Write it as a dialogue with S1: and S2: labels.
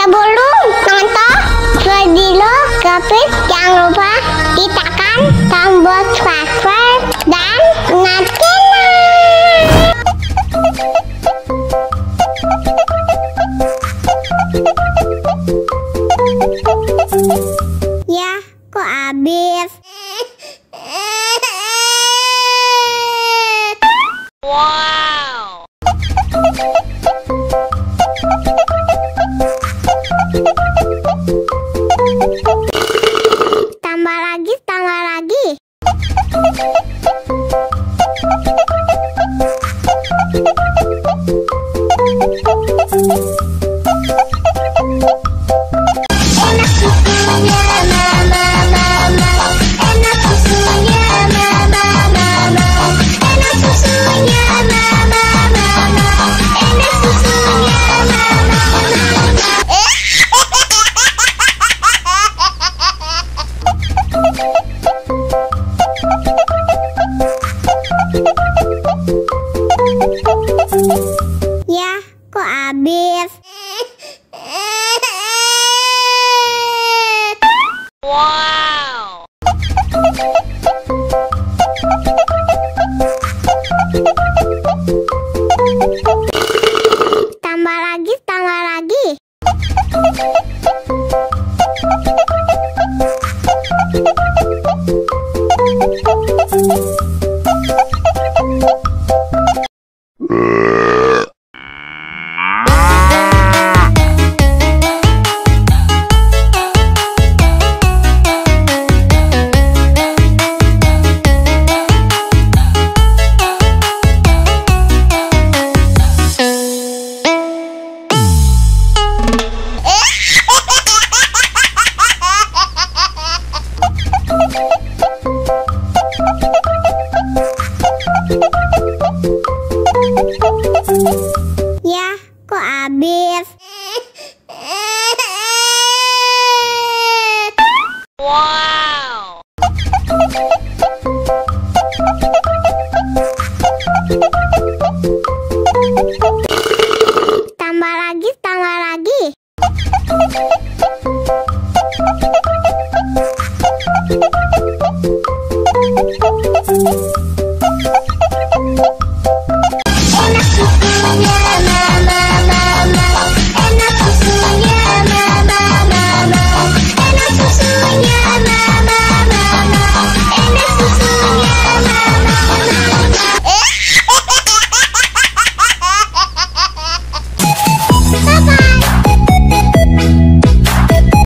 S1: Sebelum nonton video Gapit, jangan lupa tekan tombol subscribe dan nyalakan. Ya, kok habis?
S2: Wow.
S1: Tambah lagi, tambah lagi. Enak susunya mama, mama. Enak susunya mama, mama. Enak susunya mama, mama. Enak susunya mama, mama. Ya, kok habis?
S2: Wow.
S1: Tambah lagi, tambah lagi. Ya, kok habis?
S2: Wow.
S1: Tambah lagi, tambah lagi.